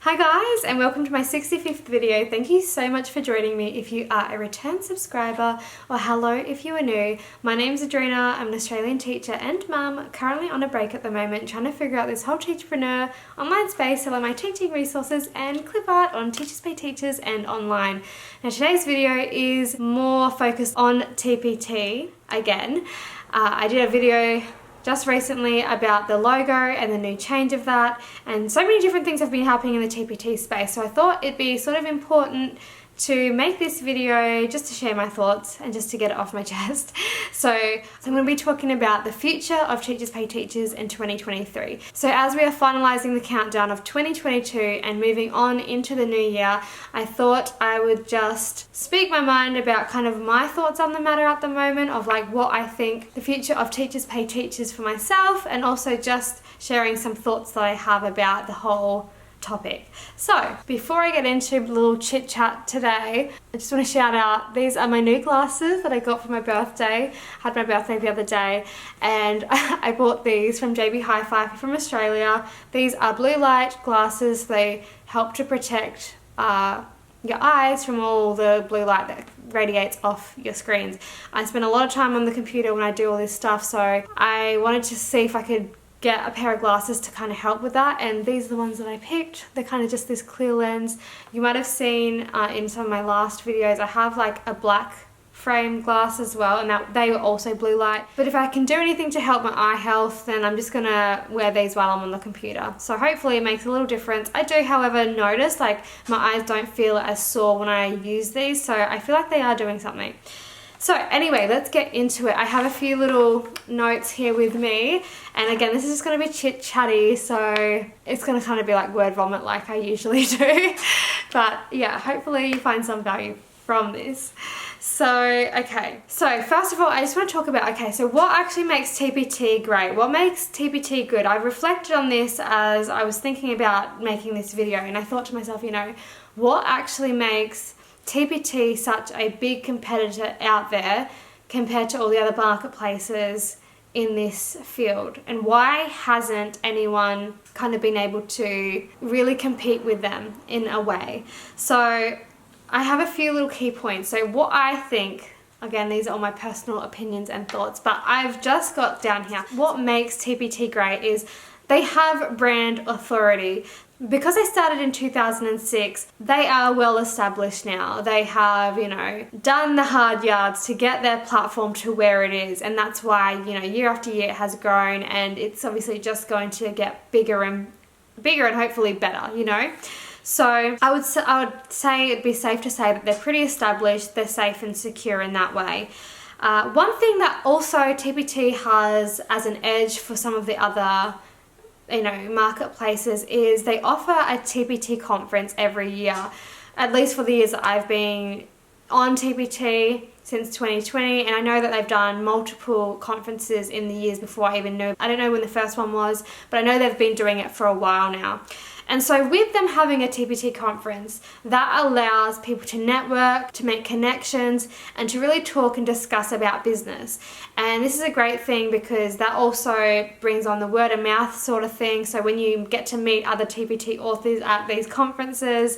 Hi guys, and welcome to my 65th video. Thank you so much for joining me if you are a return subscriber, or hello if you are new. My name's Adrina, I'm an Australian teacher and mum, currently on a break at the moment, trying to figure out this whole teacherpreneur online space, selling my teaching resources and clip art on Teachers Pay Teachers and online. Now today's video is more focused on TPT again. I did a video just recently about the logo and the new change of that, and so many different things have been happening in the TPT space, so I thought it'd be sort of important to make this video just to share my thoughts and just to get it off my chest. So I'm going to be talking about the future of Teachers Pay Teachers in 2023. So as we are finalising the countdown of 2022 and moving on into the new year, I thought I would just speak my mind about kind of my thoughts on the matter at the moment, of like what I think the future of Teachers Pay Teachers for myself, and also just sharing some thoughts that I have about the whole topic. So before I get into a little chit chat today, I just want to shout out, these are my new glasses that I got for my birthday. I had my birthday the other day and I bought these from JB Hi-Fi from Australia. These are blue light glasses. They help to protect your eyes from all the blue light that radiates off your screens. I spend a lot of time on the computer when I do all this stuff, so I wanted to see if I could get a pair of glasses to kind of help with that, and these are the ones that I picked. They're kind of just this clear lens. You might have seen in some of my last videos I have like a black frame glass as well, and that they were also blue light. But if I can do anything to help my eye health, then I'm just gonna wear these while I'm on the computer. So hopefully it makes a little difference. I do, however, notice like my eyes don't feel as sore when I use these, so I feel like they are doing something. So anyway, let's get into it. I have a few little notes here with me, and again, this is just going to be chit chatty, so it's going to kind of be like word vomit like I usually do. But yeah, hopefully you find some value from this. So first of all, I just want to talk about, so what actually makes TPT great? What makes TPT good? I reflected on this as I was thinking about making this video, and I thought to myself, what actually makes TPT such a big competitor out there compared to all the other marketplaces in this field, and why hasn't anyone kind of been able to really compete with them in a way? So I have a few little key points. So what I think, again, these are all my personal opinions and thoughts, but I've just got down here, what makes TPT great is they have brand authority. Because they started in 2006, they are well established now. They have, done the hard yards to get their platform to where it is. And that's why, year after year it has grown, and it's obviously just going to get bigger and hopefully better, So I would say it'd be safe to say that they're pretty established, they're safe and secure in that way. One thing that also TPT has as an edge for some of the other marketplaces is they offer a TPT conference every year, at least for the years that I've been on TPT since 2020, and I know that they've done multiple conferences in the years before I even knew. I don't know when the first one was, but I know they've been doing it for a while now. And so with them having a TPT conference, that allows people to network, to make connections, and to really talk and discuss about business. And this is a great thing because that also brings on the word of mouth sort of thing. So when you get to meet other TPT authors at these conferences,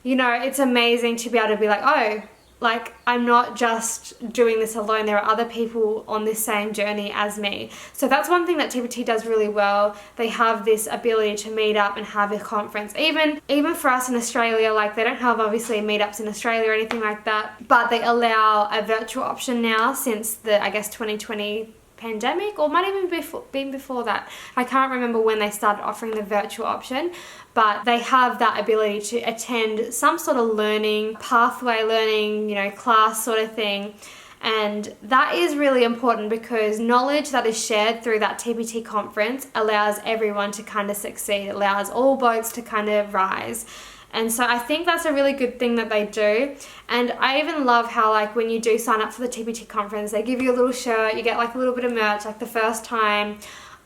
it's amazing to be able to be like, oh, like I'm not just doing this alone, there are other people on this same journey as me. So that's one thing that TPT does really well. They have this ability to meet up and have a conference. Even for us in Australia, like they don't have obviously meetups in Australia or anything like that, but they allow a virtual option now since the, 2020 pandemic, or might even been before that. I can't remember when they started offering the virtual option, but they have that ability to attend some sort of pathway learning, class sort of thing. And that is really important because knowledge that is shared through that TPT conference allows everyone to kind of succeed. It allows all boats to kind of rise. And so I think that's a really good thing that they do. And I even love how like when you do sign up for the TPT conference, they give you a little shirt, you get like a little bit of merch. Like the first time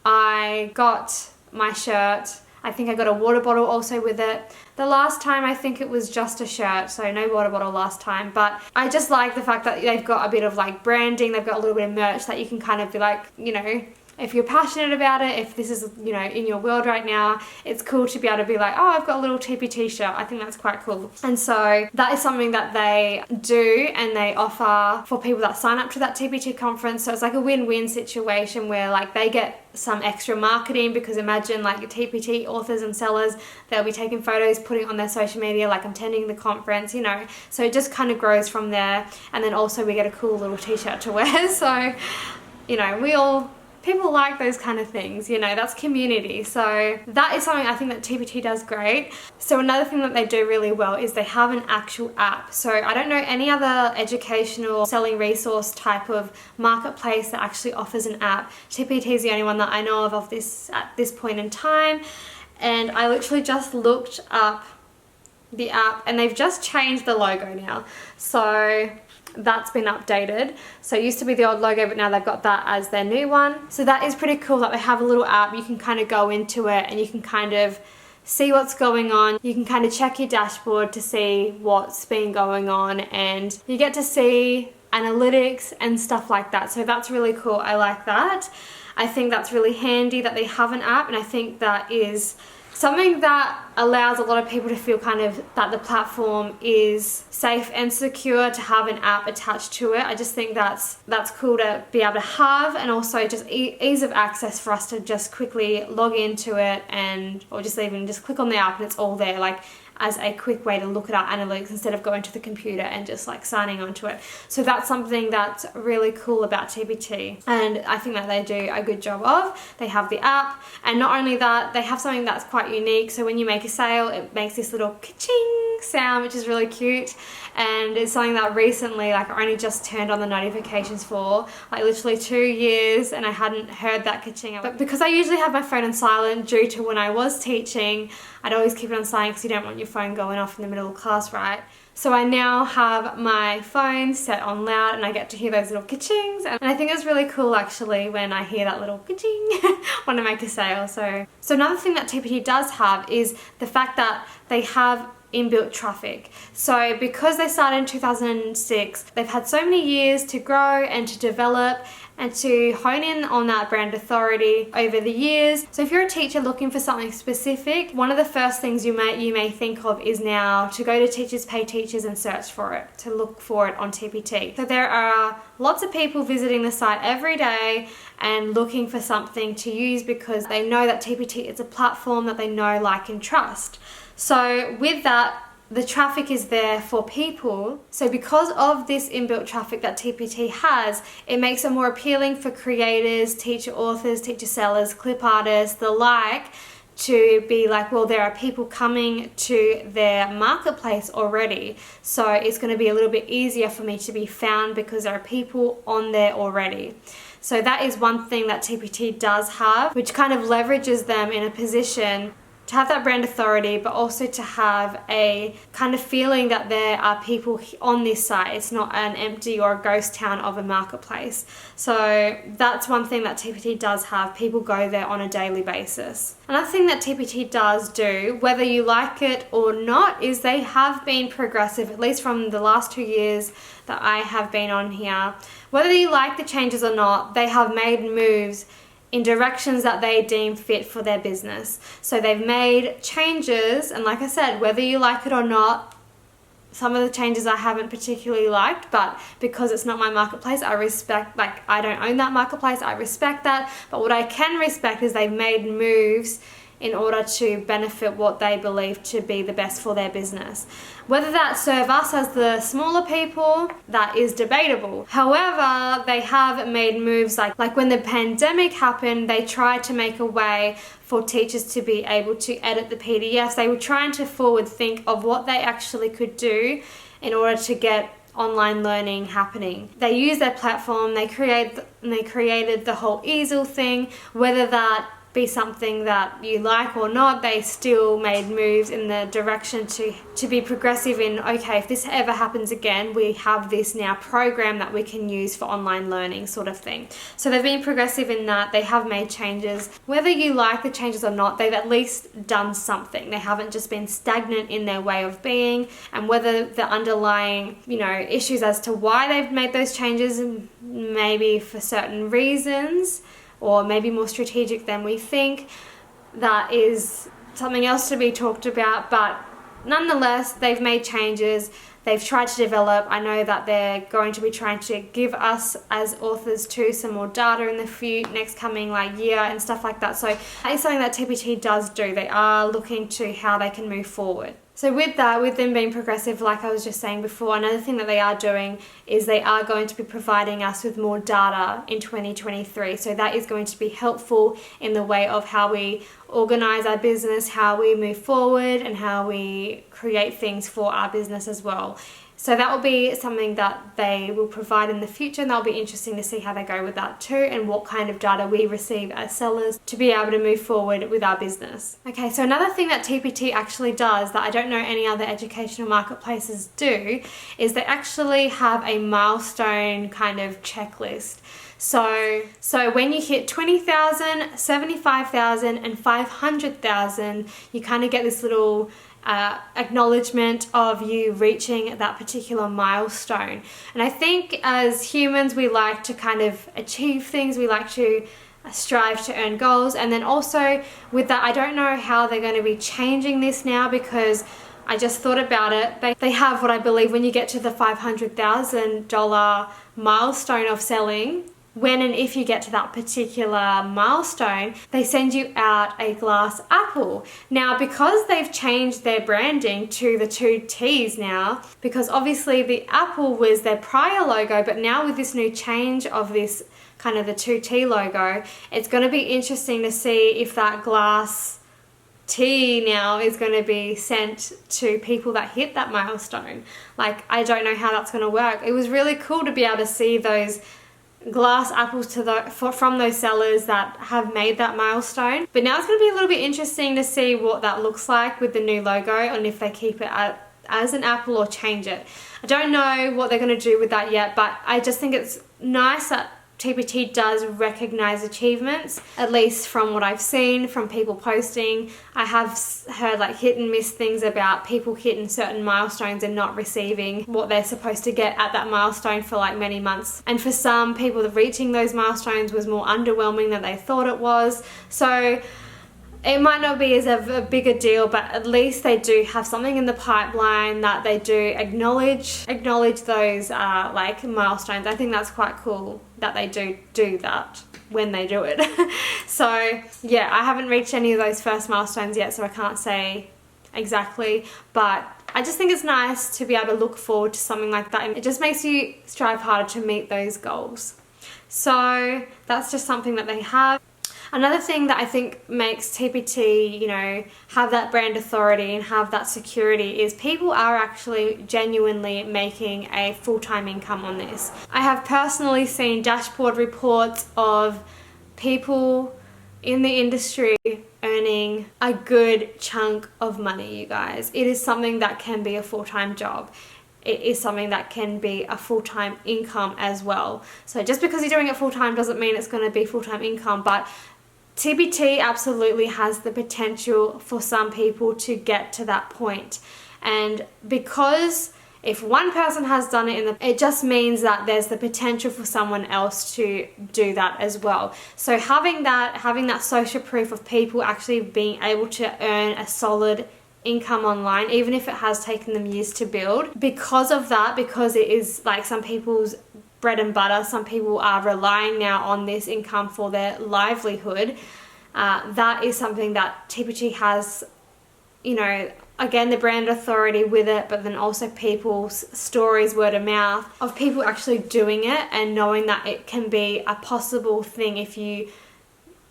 I got my shirt, I think I got a water bottle also with it. The last time I think it was just a shirt, so no water bottle last time. But I just like the fact that they've got a bit of like branding, they've got a little bit of merch that you can kind of be like, if you're passionate about it, if this is, you know, in your world right now, it's cool to be able to be like, oh, I've got a little TPT shirt. I think that's quite cool. And so that is something that they do and they offer for people that sign up to that TPT conference. So it's like a win-win situation where like they get some extra marketing, because imagine like your TPT authors and sellers, they'll be taking photos, putting it on their social media, like I'm attending the conference, you know. So it just kind of grows from there. And then also we get a cool little t-shirt to wear. So, you know, people like those kind of things, you know, that's community. So that is something I think that TPT does great. So another thing that they do really well is they have an actual app. So I don't know any other educational selling resource type of marketplace that actually offers an app. TPT is the only one that I know of this at this point in time. And I literally just looked up the app and they've just changed the logo now. So that's been updated. So it used to be the old logo, but now they've got that as their new one. So that is pretty cool that they have a little app. You can kind of go into it and you can kind of see what's going on. You can kind of check your dashboard to see what's been going on, and you get to see analytics and stuff like that. So that's really cool. I like that. I think that's really handy that they have an app, and I think that is something that allows a lot of people to feel kind of that the platform is safe and secure to have an app attached to it. I just think that's cool to be able to have, and also just ease of access for us to just quickly log into it, and or just even just click on the app and it's all there, like as a quick way to look at our analytics instead of going to the computer and just like signing onto it. So that's something that's really cool about TPT, and I think that they do a good job of. They have the app, and not only that, they have something that's quite unique. So when you make a sale, it makes this little ka-ching sound, which is really cute, and it's something that recently, like, I only just turned on the notifications for like literally 2 years, and I hadn't heard that ka-ching. But because I usually have my phone on silent due to when I was teaching, I'd always keep it on silent because you don't want your phone going off in the middle of class, right? So I now have my phone set on loud and I get to hear those little ka-chings, and I think it's really cool actually when I hear that little ka-ching when I make a sale. So another thing that TPT does have is the fact that they have inbuilt traffic. So because they started in 2006, they've had so many years to grow and to develop and to hone in on that brand authority over the years. So if you're a teacher looking for something specific, one of the first things you may think of is now to go to Teachers Pay Teachers and search for it, to look for it on TPT. So there are lots of people visiting the site every day and looking for something to use because they know that TPT is a platform that they know, like, and trust. So with that, the traffic is there for people. So because of this inbuilt traffic that TPT has, it makes it more appealing for creators, teacher authors, teacher sellers, clip artists, the like, to be like, well, there are people coming to their marketplace already, so it's going to be a little bit easier for me to be found because there are people on there already. So that is one thing that TPT does have, which kind of leverages them in a position to have that brand authority, but also to have a kind of feeling that there are people on this site. It's not an empty or a ghost town of a marketplace. So that's one thing that TPT does have. People go there on a daily basis. Another thing that TPT does do, whether you like it or not, is they have been progressive, at least from the last 2 years that I have been on here. Whether you like the changes or not, they have made moves in directions that they deem fit for their business. So they've made changes, and like I said, whether you like it or not, some of the changes I haven't particularly liked, but because it's not my marketplace, I respect, like, I don't own that marketplace, I respect that. But what I can respect is they've made moves in order to benefit what they believe to be the best for their business. Whether that serve us as the smaller people, that is debatable. However, they have made moves like when the pandemic happened, they tried to make a way for teachers to be able to edit the PDFs. They were trying to forward think of what they actually could do in order to get online learning happening. They used their platform, they created the whole easel thing. Whether that be something that you like or not, they still made moves in the direction to be progressive in, okay, if this ever happens again, we have this now program that we can use for online learning, sort of thing. So they've been progressive in that. They have made changes. Whether you like the changes or not, they've at least done something. They haven't just been stagnant in their way of being, and whether the underlying, issues as to why they've made those changes, maybe for certain reasons, or maybe more strategic than we think. That is something else to be talked about, but nonetheless, they've made changes. They've tried to develop. I know that they're going to be trying to give us as authors too some more data in the next coming year and stuff like that. So that is something that TPT does do. They are looking to how they can move forward. So with that, with them being progressive, like I was just saying before, another thing that they are doing is they are going to be providing us with more data in 2023. So that is going to be helpful in the way of how we organize our business, how we move forward, and how we create things for our business as well. So that will be something that they will provide in the future, and that'll be interesting to see how they go with that too, and what kind of data we receive as sellers to be able to move forward with our business. Okay, so another thing that TPT actually does that I don't know any other educational marketplaces do is they actually have a milestone kind of checklist. So when you hit 20,000, 75,000 and 500,000, you kind of get this little acknowledgement of you reaching that particular milestone. And I think as humans, we like to kind of achieve things. We like to strive to earn goals. And then also with that, I don't know how they're going to be changing this now, because I just thought about it. They have what I believe when you get to the $500,000 milestone of selling, when and if you get to that particular milestone, they send you out a glass apple. Now, because they've changed their branding to the 2 T's now, because obviously the apple was their prior logo, but now with this new change of this kind of the 2T logo, it's going to be interesting to see if that glass tea now is going to be sent to people that hit that milestone. I don't know how that's going to work. It was really cool to be able to see those glass apples from those sellers that have made that milestone. But now it's going to be a little bit interesting to see what that looks like with the new logo, and if they keep it as an apple or change it. I don't know what they're going to do with that yet, but I just think it's nice that TPT does recognize achievements, at least from what I've seen from people posting. I have heard hit and miss things about people hitting certain milestones and not receiving what they're supposed to get at that milestone for many months. And for some people, reaching those milestones was more underwhelming than they thought it was. So it might not be as a bigger deal, but at least they do have something in the pipeline that they do acknowledge those milestones. I think that's quite cool that they do that when they do it. So yeah, I haven't reached any of those first milestones yet, so I can't say exactly, but I just think it's nice to be able to look forward to something like that, and it just makes you strive harder to meet those goals. So that's just something that they have. Another thing that I think makes TPT, have that brand authority and have that security is people are actually genuinely making a full-time income on this. I have personally seen dashboard reports of people in the industry earning a good chunk of money, you guys. It is something that can be a full-time job. It is something that can be a full-time income as well. So just because you're doing it full-time doesn't mean it's going to be full-time income, but TPT absolutely has the potential for some people to get to that point. And because if one person has done it, it just means that there's the potential for someone else to do that as well. So having that social proof of people actually being able to earn a solid income online, even if it has taken them years to build, because of that, because it is some people's bread and butter, some people are relying now on this income for their livelihood. That is something that TPT has, again, the brand authority with it, but then also people's stories, word of mouth, of people actually doing it and knowing that it can be a possible thing if you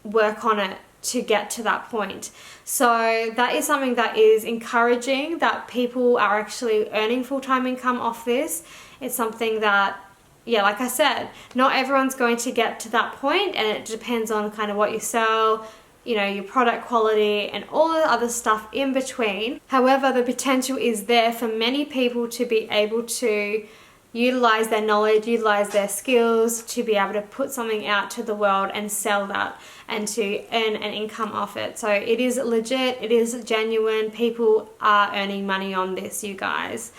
work on it to get to that point. So that is something that is encouraging, that people are actually earning full-time income off this. It's something that, like I said, not everyone's going to get to that point, and it depends on kind of what you sell, your product quality and all the other stuff in between. However, the potential is there for many people to be able to utilize their knowledge, utilize their skills to be able to put something out to the world and sell that and to earn an income off it. So it is legit, it is genuine. People are earning money on this, you guys.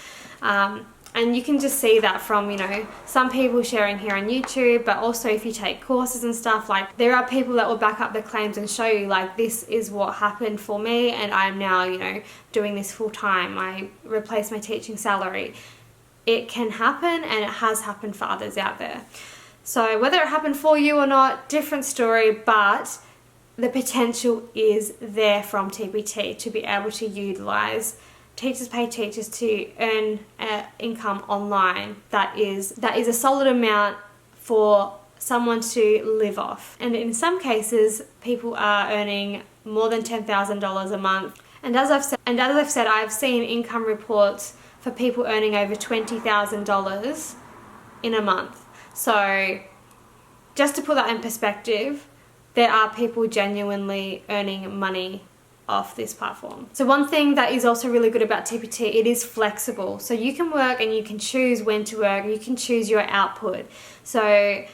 And you can just see that from, you know, some people sharing here on YouTube, but also if you take courses and stuff, like there are people that will back up their claims and show you like, this is what happened for me and I'm now, you know, doing this full time. I replaced my teaching salary. It can happen, and it has happened for others out there. So whether it happened for you or not, different story, but the potential is there from TPT to be able to utilize Teachers Pay Teachers to earn income online that is a solid amount for someone to live off. And in some cases, people are earning more than $10,000 a month. And as I've said, I've seen income reports for people earning over $20,000 in a month. So just to put that in perspective, there are people genuinely earning money off this platform. So one thing that is also really good about TPT, it is flexible. So you can work and you can choose when to work, you can choose your output. So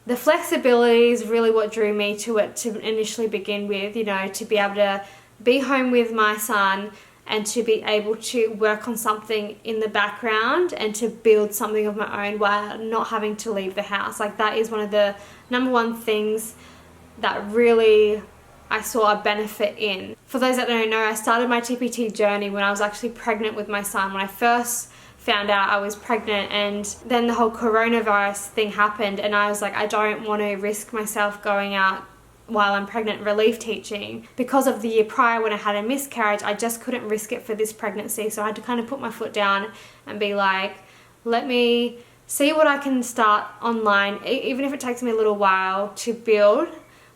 the flexibility is really what drew me to it to initially begin with, you know, to be able to be home with my son and to be able to work on something in the background and to build something of my own while not having to leave the house. Like that is one of the number one things that really I saw a benefit in. For those that don't know, I started my TPT journey when I was actually pregnant with my son. When I first found out I was pregnant, and then the whole coronavirus thing happened, and I was like, I don't want to risk myself going out while I'm pregnant relief teaching. Because of the year prior when I had a miscarriage, I just couldn't risk it for this pregnancy. So I had to kind of put my foot down and be like, let me see what I can start online, even if it takes me a little while to build,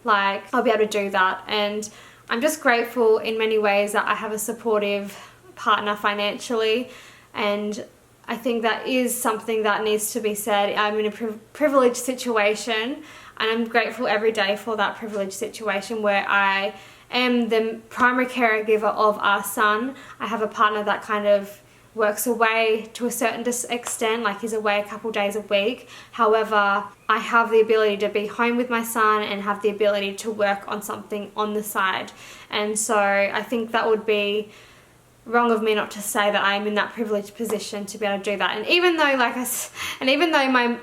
like I'll be able to do that. And I'm just grateful in many ways that I have a supportive partner financially, and I think that is something that needs to be said. I'm in a privileged situation, and I'm grateful every day for that privileged situation where I am the primary caregiver of our son. I have a partner that kind of works away to a certain extent, like he's away a couple days a week. However, I have the ability to be home with my son and have the ability to work on something on the side. And so I think that would be wrong of me not to say that I'm in that privileged position to be able to do that. And even though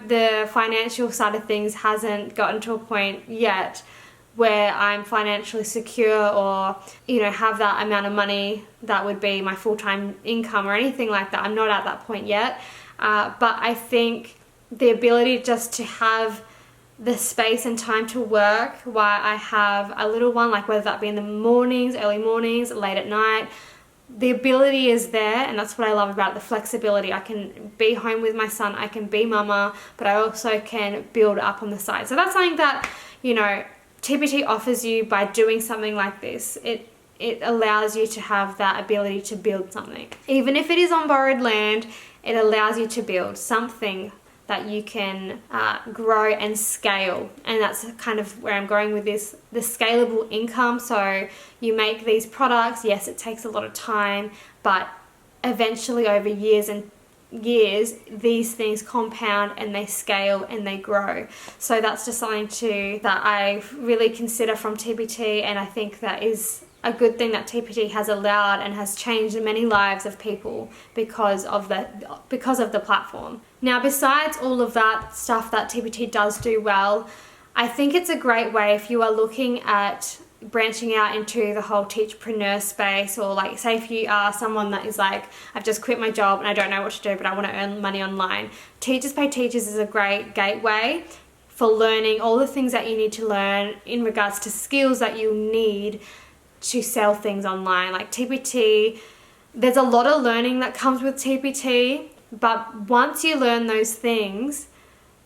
the financial side of things hasn't gotten to a point yet where I'm financially secure or, you know, have that amount of money that would be my full-time income or anything like that, I'm not at that point yet. But I think the ability just to have the space and time to work while I have a little one, like whether that be in the mornings, early mornings, late at night, the ability is there, and that's what I love about it, the flexibility. I can be home with my son, I can be mama, but I also can build up on the side. So that's something that, you know, TPT offers you by doing something like this. It allows you to have that ability to build something. Even if it is on borrowed land, it allows you to build something that you can grow and scale. And that's kind of where I'm going with this, the scalable income. So you make these products, yes, it takes a lot of time, but eventually over years and years, these things compound and they scale and they grow. So that's just something that I really consider from TPT, and I think that is a good thing that TPT has allowed and has changed many lives of people because of the platform. Now, besides all of that stuff that TPT does do well, I think it's a great way if you are looking at branching out into the whole teacherpreneur space, or like say if you are someone that is like, I've just quit my job and I don't know what to do but I want to earn money online. Teachers Pay Teachers is a great gateway for learning all the things that you need to learn in regards to skills that you need to sell things online. Like TPT, there's a lot of learning that comes with TPT, but once you learn those things,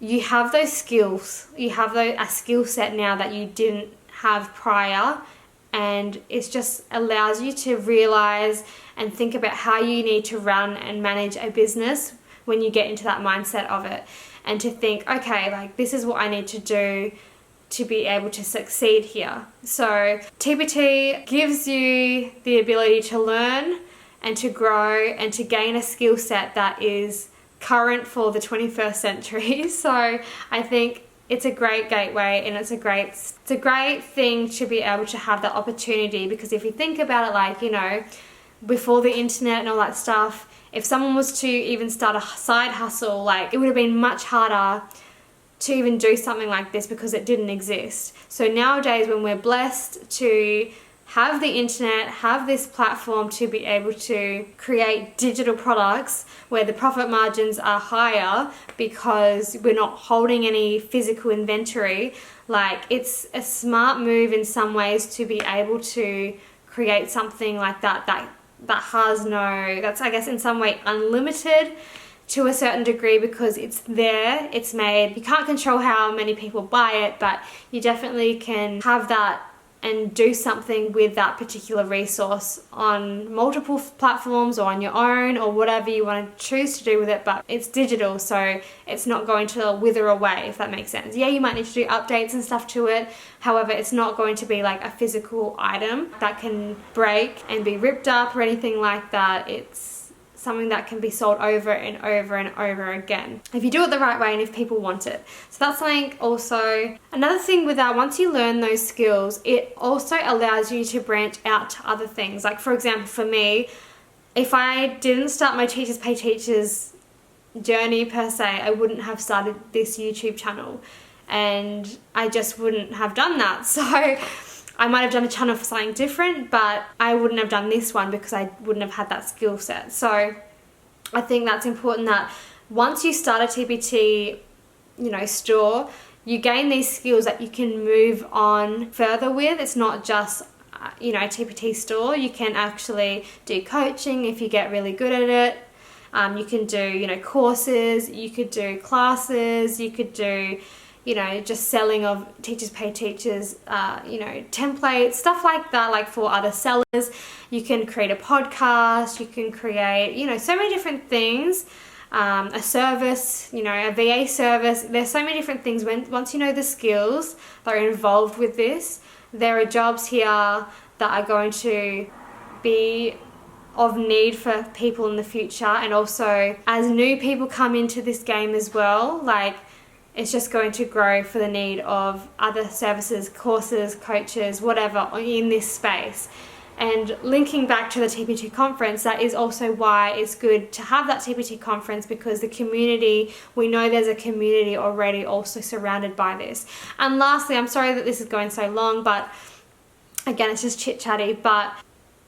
you have those skills. You have a skill set now that you didn't have prior, and it just allows you to realize and think about how you need to run and manage a business when you get into that mindset of it, and to think, okay, like this is what I need to do to be able to succeed here. So TPT gives you the ability to learn and to grow and to gain a skill set that is current for the 21st century. So I think it's a great gateway, and it's a great thing to be able to have that opportunity, because if you think about it, like, you know, before the internet and all that stuff, if someone was to even start a side hustle, like it would have been much harder to even do something like this because it didn't exist. So nowadays, when we're blessed to have the internet, have this platform to be able to create digital products where the profit margins are higher because we're not holding any physical inventory, like it's a smart move in some ways to be able to create something like that has that's, I guess, in some way unlimited to a certain degree because it's there, it's made. You can't control how many people buy it, but you definitely can have that and do something with that particular resource on multiple platforms or on your own or whatever you want to choose to do with it, but it's digital, so it's not going to wither away, if that makes sense. Yeah, you might need to do updates and stuff to it, however, it's not going to be like a physical item that can break and be ripped up or anything like that. It's something that can be sold over and over and over again if you do it the right way and if people want it. So that's something also. Another thing with that, once you learn those skills, it also allows you to branch out to other things. Like for example, for me, if I didn't start my Teachers Pay Teachers journey per se, I wouldn't have started this YouTube channel and I just wouldn't have done that. So I might have done a channel for something different, but I wouldn't have done this one because I wouldn't have had that skill set. So I think that's important that once you start a TPT, store, you gain these skills that you can move on further with. It's not just, a TPT store. You can actually do coaching if you get really good at it. You can do, courses, you could do classes, you could do just selling of Teachers Pay Teachers, templates, stuff like that, like for other sellers. You can create a podcast, you can create, so many different things, a service, a VA service. There's so many different things. Once you know the skills that are involved with this, there are jobs here that are going to be of need for people in the future. And also as new people come into this game as well, like it's just going to grow for the need of other services, courses, coaches, whatever in this space. And linking back to the TPT conference, that is also why it's good to have that TPT conference, because the community, we know there's a community already also surrounded by this. And lastly, I'm sorry that this is going so long, but again, it's just chit-chatty, but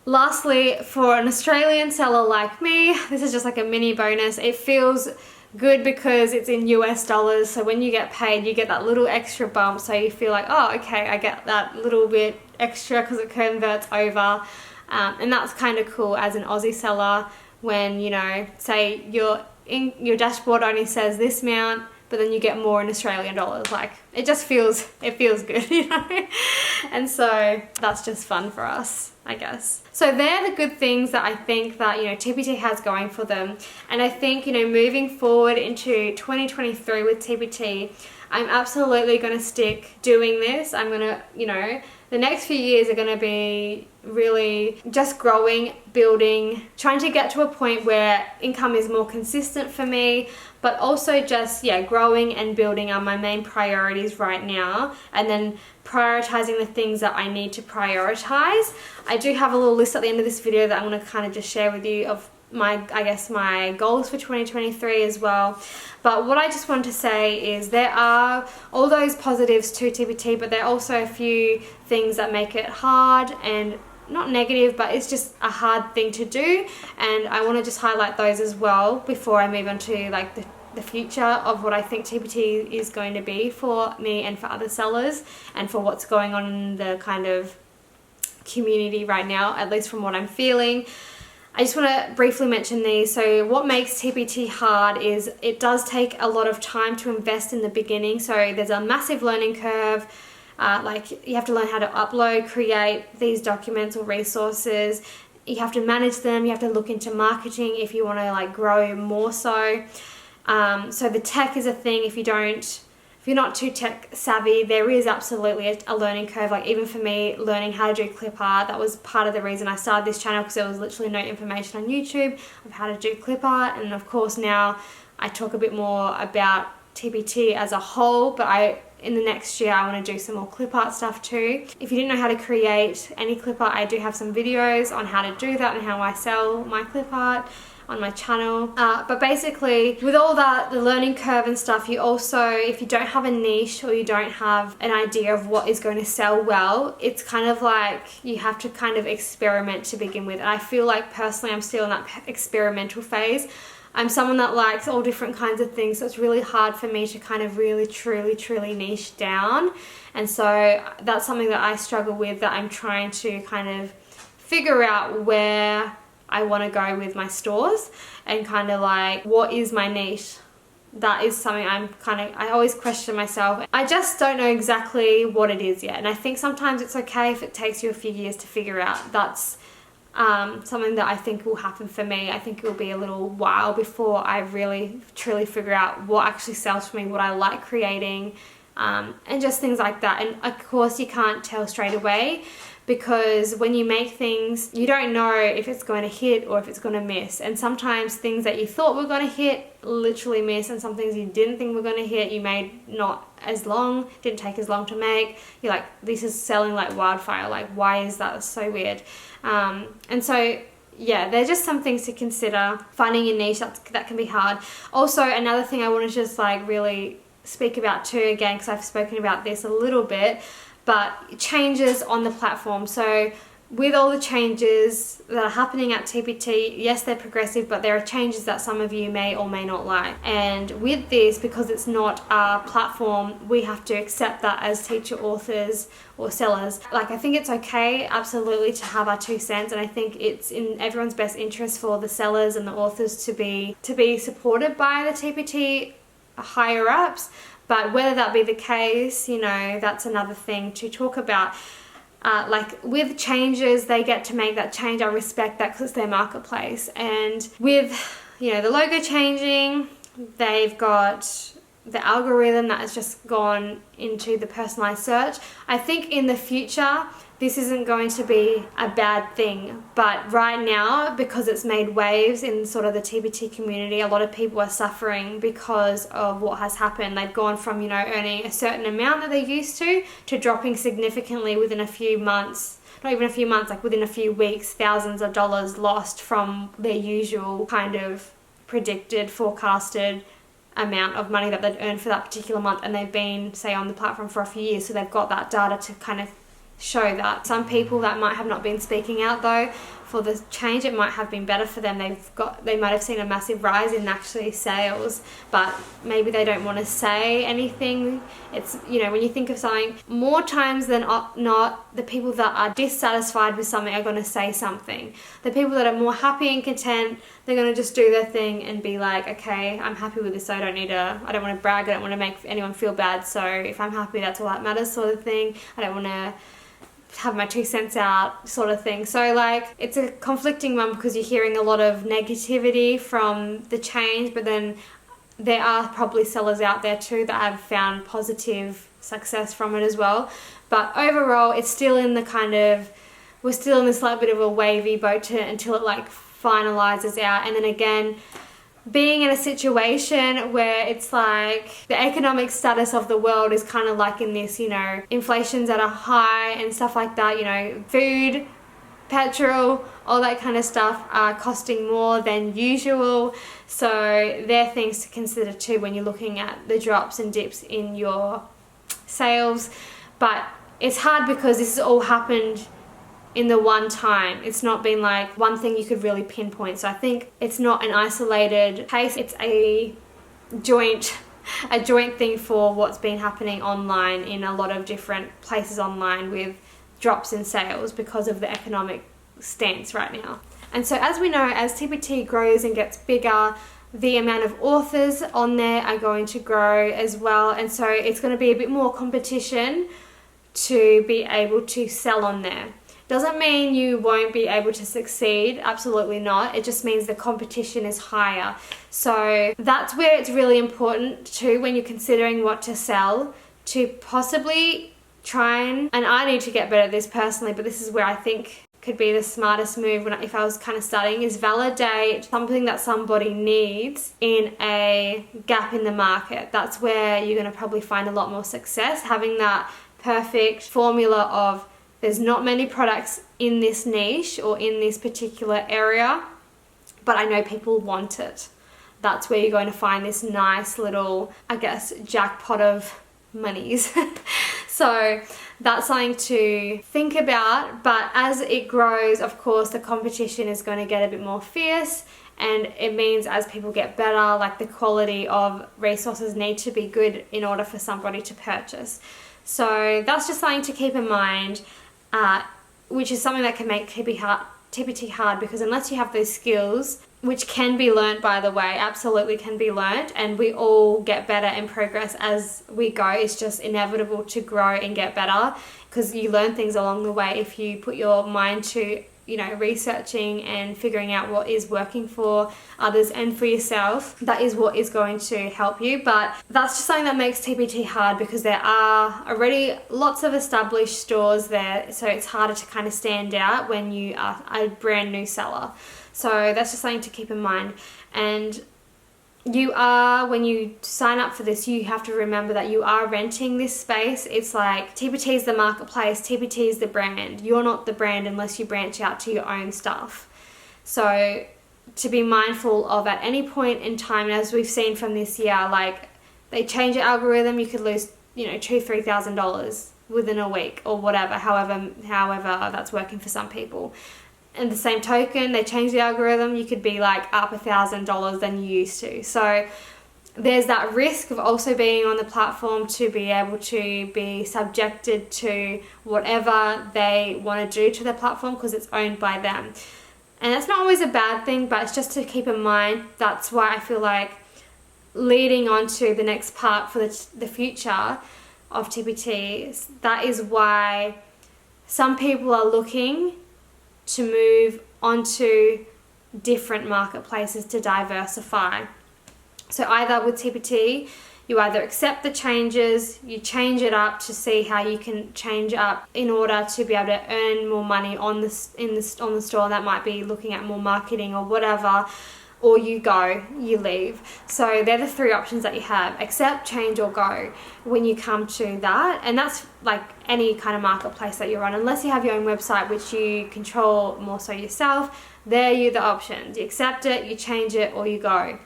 lastly, for an Australian seller like me, this is just like a mini bonus. It feels good because it's in US dollars, so when you get paid you get that little extra bump, so you feel like, oh okay, I get that little bit extra because it converts over, and that's kind of cool as an Aussie seller when say your dashboard only says this amount, but then you get more in Australian dollars. Like it feels good, and so that's just fun for us, I guess. So they're the good things that I think that TPT has going for them. And I think moving forward into 2023 with TPT, I'm absolutely going to stick doing this. I'm going to the next few years are going to be really just growing, building, trying to get to a point where income is more consistent for me, but also just growing and building are my main priorities right now, and then prioritizing the things that I need to prioritize. I do have a little list at the end of this video that I'm going to kind of just share with you of my goals for 2023 as well. But what I just want to say is there are all those positives to TPT, but there are also a few things that make it hard, and not negative, but it's just a hard thing to do, and I want to just highlight those as well before I move on to like the future of what I think TPT is going to be for me and for other sellers, and for what's going on in the kind of community right now, at least from what I'm feeling. I just want to briefly mention these. So what makes TPT hard is it does take a lot of time to invest in the beginning. So there's a massive learning curve. Like you have to learn how to upload, create these documents or resources. You have to manage them. You have to look into marketing if you want to like grow more so. So the tech is a thing. If you're not too tech savvy, there is absolutely a learning curve. Like even for me, learning how to do clip art, that was part of the reason I started this channel, because there was literally no information on YouTube of how to do clip art. And of course now I talk a bit more about TPT as a whole, but in the next year I want to do some more clip art stuff too. If you didn't know how to create any clip art, I do have some videos on how to do that and how I sell my clip art. on my channel. But basically, with all that, the learning curve and stuff, you also, if you don't have a niche or you don't have an idea of what is going to sell well, it's kind of like you have to kind of experiment to begin with. And I feel like personally I'm still in that experimental phase. I'm someone that likes all different kinds of things, so it's really hard for me to kind of really truly niche down. And so that's something that I struggle with, that I'm trying to kind of figure out where I want to go with my stores and kind of like, what is my niche? That is something I always question myself. I just don't know exactly what it is yet. And I think sometimes it's okay if it takes you a few years to figure out. That's something that I think will happen for me. I think it will be a little while before I really truly figure out what actually sells for me, what I like creating, and just things like that. And of course you can't tell straight away, because when you make things, you don't know if it's going to hit or if it's going to miss. And sometimes things that you thought were going to hit literally miss, and some things you didn't think were going to hit, you made didn't take as long to make. You're like, this is selling like wildfire. Like, why is that? That's so weird. And so yeah, they're just some things to consider. Finding your niche, that can be hard. Also, another thing I want to just like really speak about too, again, because I've spoken about this a little bit, but changes on the platform. So with all the changes that are happening at TPT, yes, they're progressive, but there are changes that some of you may or may not like. And with this, because it's not our platform, we have to accept that as teacher authors or sellers. Like, I think it's okay, absolutely, to have our 2 cents, and I think it's in everyone's best interest for the sellers and the authors to be supported by the TPT higher ups. But whether that be the case, you know, that's another thing to talk about. Like with changes, they get to make that change. I respect that because it's their marketplace. And with, you know, the logo changing, they've got the algorithm that has just gone into the personalized search. I think in the future, this isn't going to be a bad thing. But right now, because it's made waves in sort of the TPT community, a lot of people are suffering because of what has happened. They've gone from, you know, earning a certain amount that they used to dropping significantly within a few months. Not even a few months, like within a few weeks, thousands of dollars lost from their usual kind of predicted, forecasted amount of money that they'd earned for that particular month. And they've been, say, on the platform for a few years, so they've got that data to kind of show that. Some people that might have not been speaking out though for the change, it might have been better for them. They might have seen a massive rise in actually sales, but maybe they don't want to say anything. It's, you know, when you think of something, more times than not, the people that are dissatisfied with something are going to say something. The people that are more happy and content, they're going to just do their thing and be like, okay, I'm happy with this, so I don't want to brag, I don't want to make anyone feel bad, so if I'm happy, that's all that matters, sort of thing. I don't want to have my 2 cents out, sort of thing. So like, it's a conflicting one, because you're hearing a lot of negativity from the change, but then there are probably sellers out there too that have found positive success from it as well. But overall, it's still in the kind of, we're still in this like bit of a wavy boat until it like finalizes out. And then again, being in a situation where it's like the economic status of the world is kind of like in this, you know, inflation's at a high and stuff like that, you know, food, petrol, all that kind of stuff are costing more than usual. So they're things to consider too when you're looking at the drops and dips in your sales. But it's hard because this has all happened in the one time. It's not been like one thing you could really pinpoint. So I think it's not an isolated case. It's a joint thing for what's been happening online in a lot of different places online with drops in sales because of the economic stance right now. And so as we know, as TPT grows and gets bigger, the amount of authors on there are going to grow as well. And so it's going to be a bit more competition to be able to sell on there. Doesn't mean you won't be able to succeed, absolutely not. It just means the competition is higher. So that's where it's really important too, when you're considering what to sell, to possibly try and I need to get better at this personally, but this is where I think could be the smartest move if I was kind of starting, is validate something that somebody needs in a gap in the market. That's where you're going to probably find a lot more success, having that perfect formula of, there's not many products in this niche or in this particular area. but I know people want it. That's where you're going to find this nice little, I guess, jackpot of monies. So that's something to think about. But as it grows, of course, the competition is going to get a bit more fierce, and it means as people get better, like the quality of resources need to be good in order for somebody to purchase. So that's just something to keep in mind, which is something that can make TPT hard, because unless you have those skills, which can be learnt, by the way, absolutely can be learnt, and we all get better and progress as we go. It's just inevitable to grow and get better, because you learn things along the way if you put your mind to, you know, researching and figuring out what is working for others and for yourself. That is what is going to help you. But that's just something that makes TPT hard, because there are already lots of established stores there, so it's harder to kind of stand out when you are a brand new seller. So that's just something to keep in mind. And when you sign up for this, you have to remember that you are renting this space. It's like TPT is the marketplace, TPT is the brand. You're not the brand unless you branch out to your own stuff. So to be mindful of at any point in time, and as we've seen from this year, like they change the algorithm, you could lose, you know, $2,000-$3,000 within a week or whatever, however that's working for some people. And the same token, they change the algorithm, you could be like up $1,000 than you used to. So there's that risk of also being on the platform to be able to be subjected to whatever they want to do to the platform, because it's owned by them. And that's not always a bad thing, but it's just to keep in mind. That's why I feel like leading on to the next part for the future of TPT, that is why some people are looking to move onto different marketplaces to diversify. So either with TPT, you either accept the changes, you change it up to see how you can change up in order to be able to earn more money on the store. That might be looking at more marketing or whatever, or you leave. So they're the three options that you have: accept, change, or go when you come to that. And that's like any kind of marketplace that you're on, unless you have your own website, which you control more so yourself. There are the options: you accept it, you change it, or you go.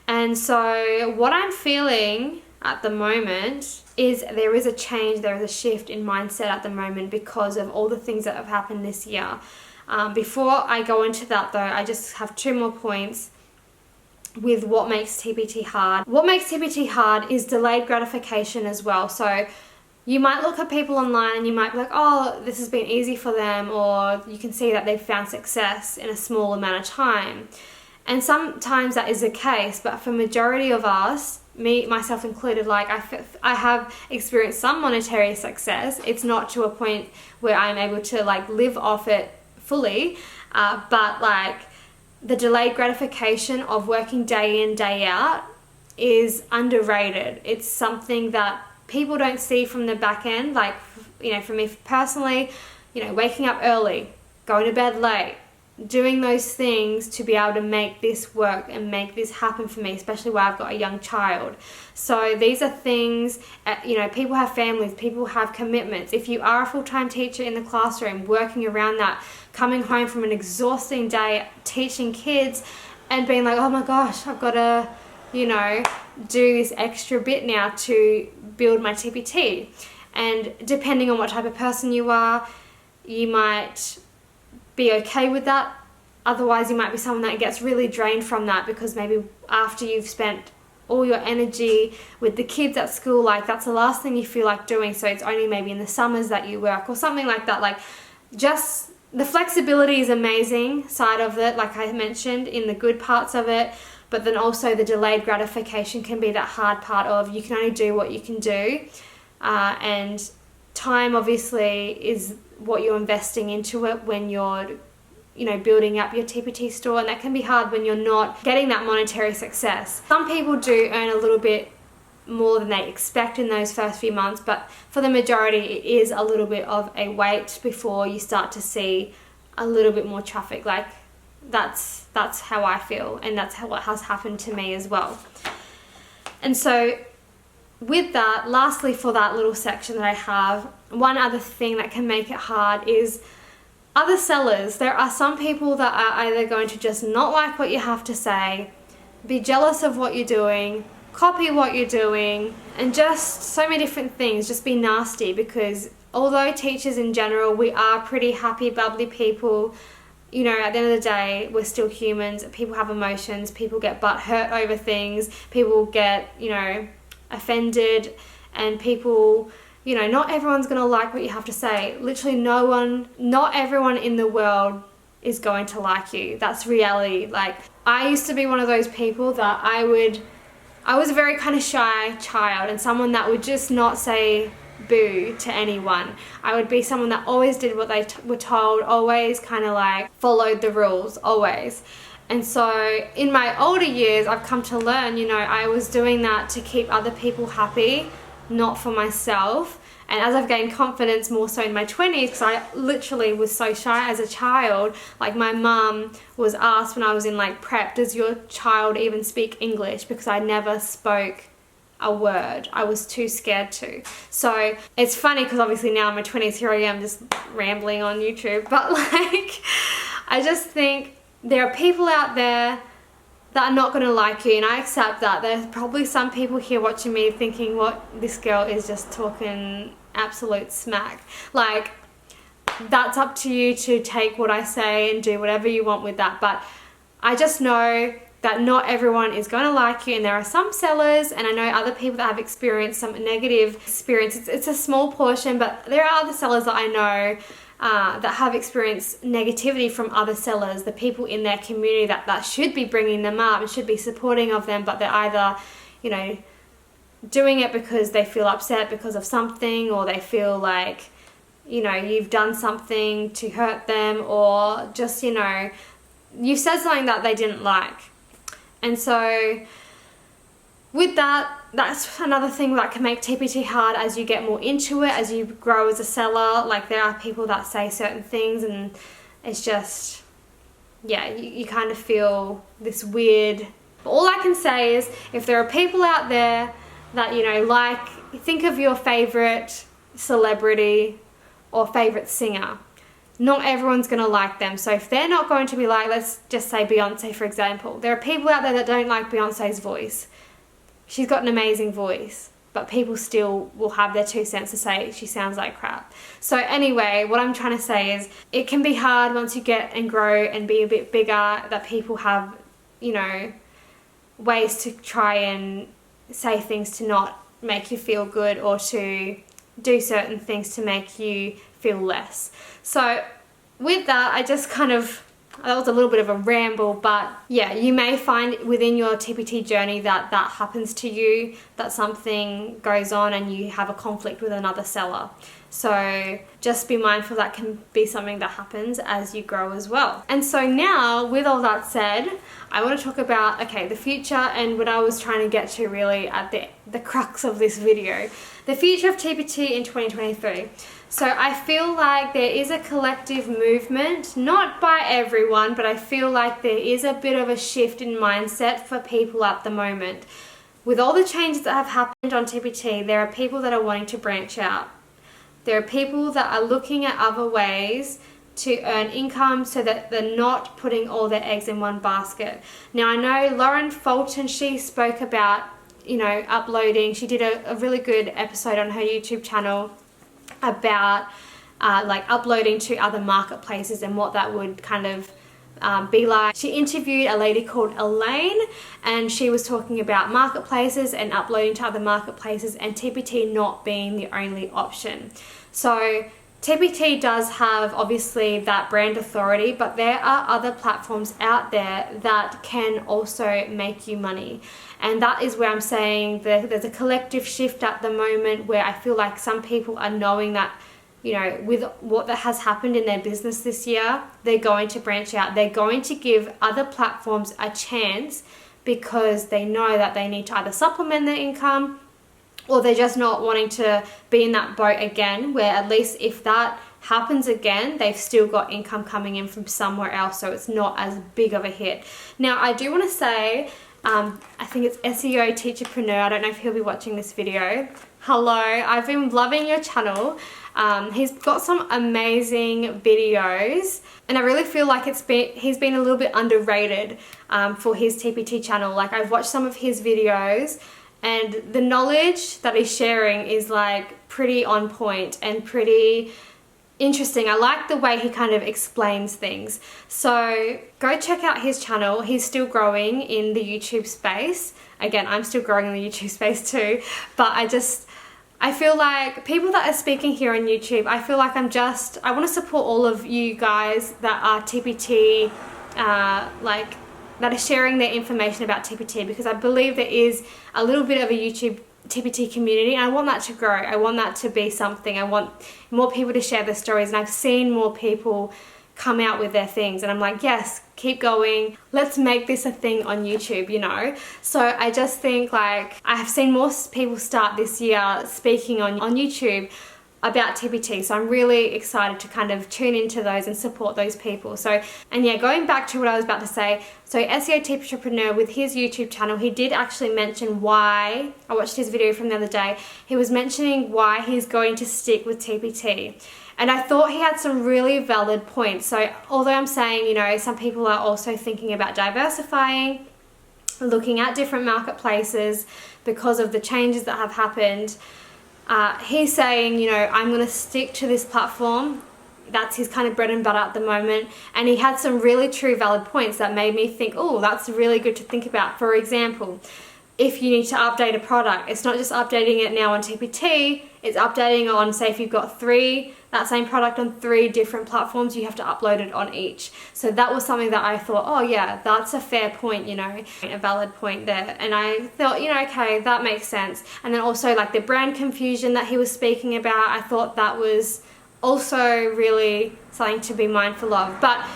And so what I'm feeling at the moment is there is a change, there is a shift in mindset at the moment because of all the things that have happened this year. Before I go into that though, I just have two more points with what makes TPT hard. What makes TPT hard is delayed gratification as well. So you might look at people online and you might be like, oh, this has been easy for them, or you can see that they've found success in a small amount of time. And sometimes that is the case, but for majority of us, me, myself included, like I have experienced some monetary success. It's not to a point where I'm able to like live off it fully, but like the delayed gratification of working day in, day out is underrated. It's something that people don't see from the back end. Like, you know, for me personally, you know, waking up early, going to bed late, doing those things to be able to make this work and make this happen for me, especially where I've got a young child. So these are things, you know, people have families, people have commitments. If you are a full-time teacher in the classroom, working around that, coming home from an exhausting day teaching kids and being like, oh my gosh, I've got to, you know, do this extra bit now to build my TPT. And depending on what type of person you are, you might be okay with that. Otherwise, you might be someone that gets really drained from that, because maybe after you've spent all your energy with the kids at school, like that's the last thing you feel like doing. So it's only maybe in the summers that you work or something like that. Like, just the flexibility is amazing side of it, like I mentioned, in the good parts of it. But then also the delayed gratification can be that hard part of you can only do what you can do. And time obviously is what you're investing into it when you're, you know, building up your TPT store, and that can be hard when you're not getting that monetary success. Some people do earn a little bit more than they expect in those first few months, but for the majority it is a little bit of a wait before you start to see a little bit more traffic. Like that's how I feel, and that's what has happened to me as well. And so with that, lastly, for that little section that I have, one other thing that can make it hard is other sellers, there are some people that are either going to just not like what you have to say, be jealous of what you're doing, copy what you're doing, and just so many different things, just be nasty, because although teachers in general, we are pretty happy, bubbly people, you know, at the end of the day, we're still humans. People have emotions, people get butt hurt over things, people get, you know, offended, and people, you know, not everyone's going to like what you have to say. Literally not everyone in the world is going to like you. That's reality. Like, I used to be one of those people that I was a very kind of shy child, and someone that would just not say boo to anyone. I would be someone that always did what they were told, always kind of like followed the rules, always. And so in my older years, I've come to learn, you know, I was doing that to keep other people happy, not for myself. And as I've gained confidence more so in my 20s, because I literally was so shy as a child, like my mum was asked when I was in like prep, does your child even speak English? Because I never spoke a word. I was too scared to. So it's funny because obviously now in my 20s, here I am just rambling on YouTube. But like, I just think there are people out there that are not going to like you, and I accept that. There's probably some people here watching me thinking, what, this girl is just talking absolute smack. Like, that's up to you to take what I say and do whatever you want with that. But I just know that not everyone is going to like you, and there are some sellers, and I know other people that have experienced some negative experiences. It's a small portion, but there are other sellers that I know that have experienced negativity from other sellers, the people in their community that should be bringing them up and should be supporting of them, but they're either, you know, doing it because they feel upset because of something, or they feel like, you know, you've done something to hurt them, or just, you know, you said something that they didn't like. And so with that, that's another thing that can make TPT hard as you get more into it, as you grow as a seller. Like, there are people that say certain things, and it's just, yeah, you kind of feel this weird. But all I can say is, if there are people out there that, you know, like, think of your favorite celebrity or favorite singer. Not everyone's going to like them. So if they're not going to be like, let's just say Beyonce, for example. There are people out there that don't like Beyonce's voice. She's got an amazing voice, but people still will have their 2 cents to say she sounds like crap. So anyway, what I'm trying to say is, it can be hard once you get and grow and be a bit bigger, that people have, you know, ways to try and say things to not make you feel good, or to do certain things to make you feel less. So with that, I just kind of, that was a little bit of a ramble, but yeah, you may find within your TPT journey that happens to you, that something goes on and you have a conflict with another seller. So just be mindful that can be something that happens as you grow as well. And so now, with all that said, I want to talk about, okay, the future, and what I was trying to get to really at the crux of this video, the future of TPT in 2023. So I feel like there is a collective movement, not by everyone, but I feel like there is a bit of a shift in mindset for people at the moment. With all the changes that have happened on TPT, there are people that are wanting to branch out. There are people that are looking at other ways to earn income, so that they're not putting all their eggs in one basket. Now, I know Lauren Fulton, she spoke about, you know, uploading. She did a really good episode on her YouTube channel about like uploading to other marketplaces and what that would kind of be like. She interviewed a lady called Elaine, and she was talking about marketplaces and uploading to other marketplaces, and TPT not being the only option. So TPT does have obviously that brand authority, but there are other platforms out there that can also make you money. And that is where I'm saying that there's a collective shift at the moment, where I feel like some people are knowing that, you know, with what that has happened in their business this year, they're going to branch out. They're going to give other platforms a chance, because they know that they need to either supplement their income, or they're just not wanting to be in that boat again, where at least if that happens again, they've still got income coming in from somewhere else, so it's not as big of a hit. Now, I do want to say, I think it's SEO Teacherpreneur. I don't know if he'll be watching this video. Hello, I've been loving your channel. He's got some amazing videos, and I really feel like he's been a little bit underrated for his TPT channel. Like, I've watched some of his videos, and the knowledge that he's sharing is like pretty on point and pretty interesting. I like the way he kind of explains things. So go check out his channel. He's still growing in the YouTube space. Again, I'm still growing in the YouTube space too, but I feel like people that are speaking here on YouTube, I feel like I want to support all of you guys that are TPT, that are sharing their information about TPT, because I believe there is a little bit of a YouTube TPT community, and I want that to grow. I want that to be something. I want more people to share their stories, and I've seen more people come out with their things, and I'm like, yes, keep going. Let's make this a thing on YouTube, you know? So I just think, like, I have seen more people start this year speaking on YouTube about TPT, so I'm really excited to kind of tune into those and support those people. So, and yeah, going back to what I was about to say, so SEO Teacherpreneur, with his YouTube channel, he did actually mention why, I watched his video from the other day, he was mentioning why he's going to stick with TPT. And I thought he had some really valid points. So although I'm saying, you know, some people are also thinking about diversifying, looking at different marketplaces because of the changes that have happened, he's saying, you know, I'm going to stick to this platform. That's his kind of bread and butter at the moment. And he had some really true valid points that made me think, oh, that's really good to think about. For example, if you need to update a product, it's not just updating it now on TPT, it's updating on, say, if you've got that same product on 3 different platforms, you have to upload it on each. So that was something that I thought, oh yeah, that's a fair point, you know, a valid point there. And I thought, you know, okay, that makes sense. And then also, like, the brand confusion that he was speaking about, I thought that was also really something to be mindful of. But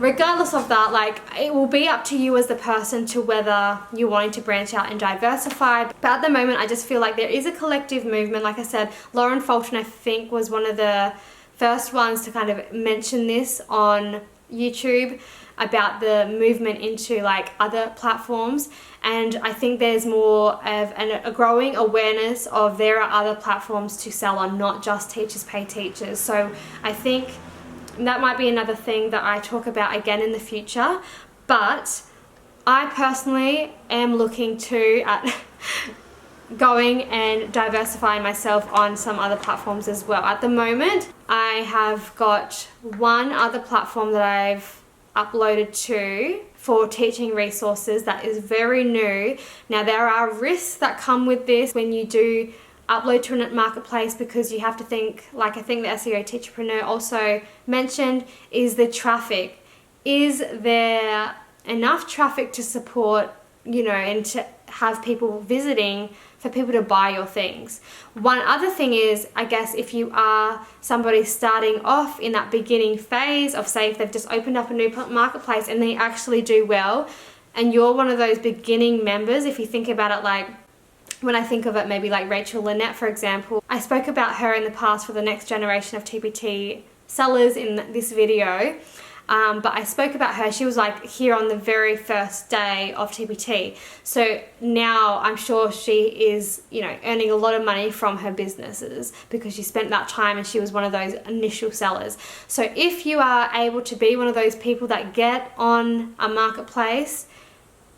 regardless of that, like, it will be up to you as the person to whether you're wanting to branch out and diversify. But at the moment, I just feel like there is a collective movement. Like I said, Lauren Fulton, I think, was one of the first ones to kind of mention this on YouTube about the movement into, like, other platforms. And I think there's more of a growing awareness of there are other platforms to sell on, not just Teachers Pay Teachers. So I think that might be another thing that I talk about again in the future. But I personally am looking at going and diversifying myself on some other platforms as well. At the moment, I have got one other platform that I've uploaded to for teaching resources that is very new. Now, there are risks that come with this when you do upload to a marketplace, because you have to think, like I think the SEO Teacherpreneur also mentioned, is the traffic. Is there enough traffic to support, you know, and to have people visiting for people to buy your things? One other thing is, I guess, if you are somebody starting off in that beginning phase of, say, if they've just opened up a new marketplace and they actually do well, and you're one of those beginning members, if you think about it, like, when I think of it, maybe like Rachel Lynette, for example. I spoke about her in the past for the next generation of TPT sellers in this video, but I spoke about her. She was like here on the very first day of TPT. So now I'm sure she is, you know, earning a lot of money from her businesses because she spent that time and she was one of those initial sellers. So if you are able to be one of those people that get on a marketplace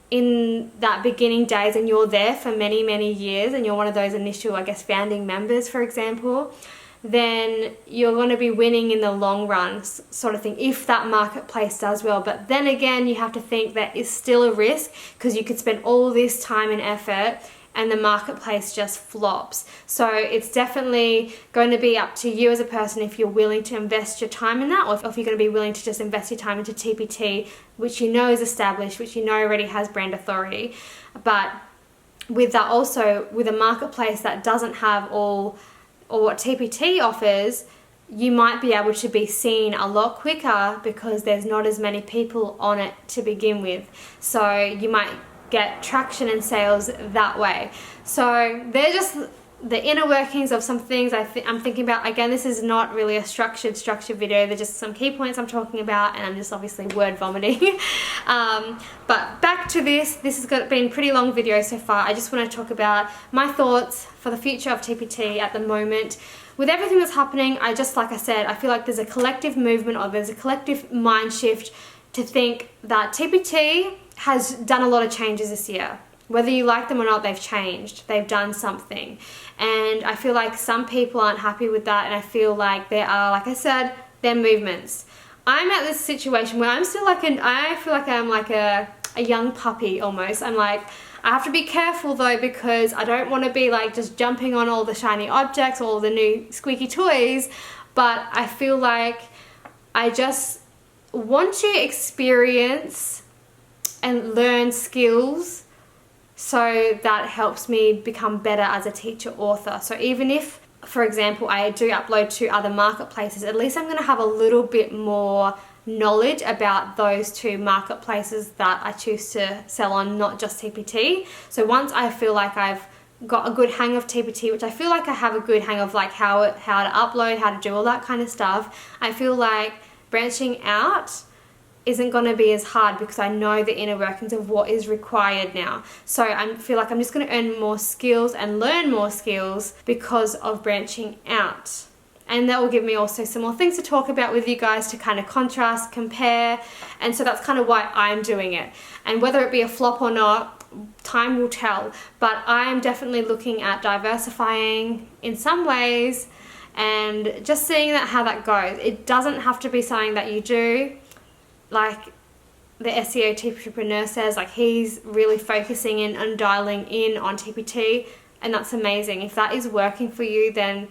in that beginning days and you're there for many, many years and you're one of those initial, I guess, founding members, for example, then you're going to be winning in the long run, sort of thing, if that marketplace does well. But then again, you have to think that is still a risk, because you could spend all this time and effort and the marketplace just flops. So it's definitely going to be up to you as a person if you're willing to invest your time in that, or if you're going to be willing to just invest your time into TPT, which you know is established, which you know already has brand authority. But with that, also with a marketplace that doesn't have all or what TPT offers, you might be able to be seen a lot quicker because there's not as many people on it to begin with. So you might get traction and sales that way. So they're just the inner workings of some things I'm thinking about. Again, this is not really a structured video. They're just some key points I'm talking about, and I'm just obviously word vomiting. But back to this has been a pretty long video so far. I just want to talk about my thoughts for the future of TPT at the moment. With everything that's happening, like I said, I feel like there's a collective movement, or there's a collective mind shift to think that TPT has done a lot of changes this year. Whether you like them or not, they've changed. They've done something. And I feel like some people aren't happy with that, and I feel like there are, like I said, they're movements. I'm at this situation where I'm still like I feel like I'm like a young puppy almost. I'm like, I have to be careful though, because I don't want to be like just jumping on all the shiny objects, all the new squeaky toys, but I feel like I just want to experience and learn skills so that helps me become better as a teacher author. So even if, for example, I do upload to other marketplaces, at least I'm going to have a little bit more knowledge about those two marketplaces that I choose to sell on, not just TPT. So once I feel like I've got a good hang of TPT, which I feel like I have a good hang of, like how to upload, how to do all that kind of stuff, I feel like branching out isn't going to be as hard because I know the inner workings of what is required now. So I feel like I'm just going to earn more skills and learn more skills because of branching out. And that will give me also some more things to talk about with you guys to kind of contrast, compare, and so that's kind of why I'm doing it. And whether it be a flop or not, time will tell. But I am definitely looking at diversifying in some ways and just seeing how that goes. It doesn't have to be something that you do. Like the SEO teacherpreneur says, like he's really focusing in and dialing in on TPT, and that's amazing. If that is working for you, then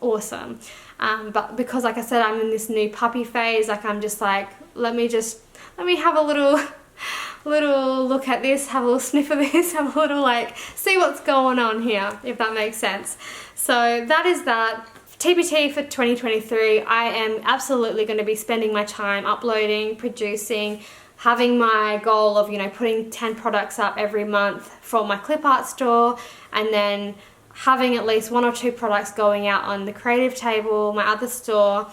awesome. But because, like I said, I'm in this new puppy phase, like I'm just like, let me have a little look at this, have a little sniff of this, have a little like see what's going on here, if that makes sense. So that is that. TPT for 2023, I am absolutely going to be spending my time uploading, producing, having my goal of, putting 10 products up every month for my Clipart store, and then having at least 1 or 2 products going out on the creative table, my other store,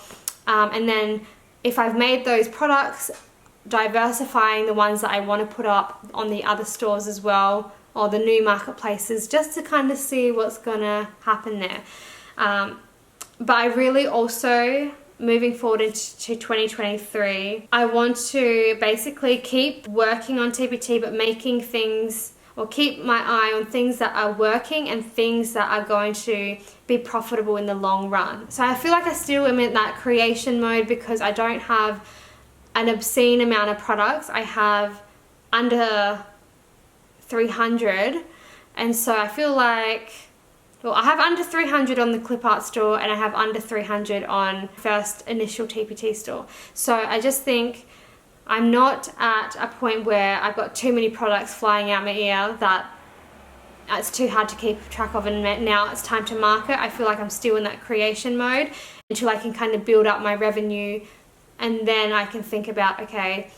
and then if I've made those products, diversifying the ones that I want to put up on the other stores as well, or the new marketplaces, just to kind of see what's going to happen there. But I really also, moving forward into 2023, I want to basically keep working on TPT, but making things, or keep my eye on things that are working and things that are going to be profitable in the long run. So I feel like I still am in that creation mode because I don't have an obscene amount of products. I have under 300, and so I feel like, well, I have under 300 on the Clipart store, and I have under 300 on first initial TPT store. So I just think I'm not at a point where I've got too many products flying out my ear that it's too hard to keep track of, and now it's time to market. I feel like I'm still in that creation mode until I can kind of build up my revenue, and then I can think about, okay,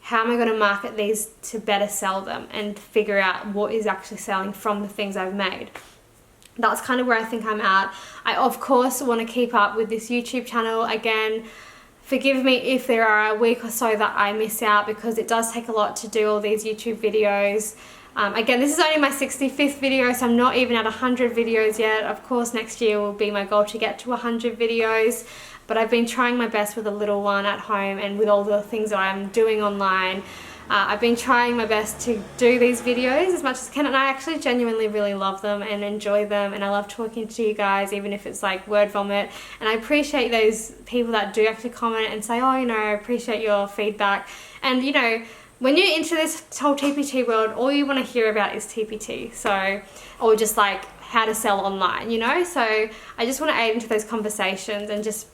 how am I going to market these to better sell them and figure out what is actually selling from the things I've made. That's kind of where I think I'm at. I, of course, want to keep up with this YouTube channel. Again, forgive me if there are a week or so that I miss out, because it does take a lot to do all these YouTube videos. Again, this is only my 65th video, so I'm not even at 100 videos yet. Of course, next year will be my goal to get to 100 videos. But I've been trying my best with a little one at home and with all the things that I'm doing online. I've been trying my best to do these videos as much as I can, and I actually genuinely really love them and enjoy them, and I love talking to you guys, even if it's like word vomit. And I appreciate those people that do actually comment and say, oh, I appreciate your feedback. And when you're into this whole TPT world, all you want to hear about is TPT, or just like how to sell online, So I just want to aid into those conversations and just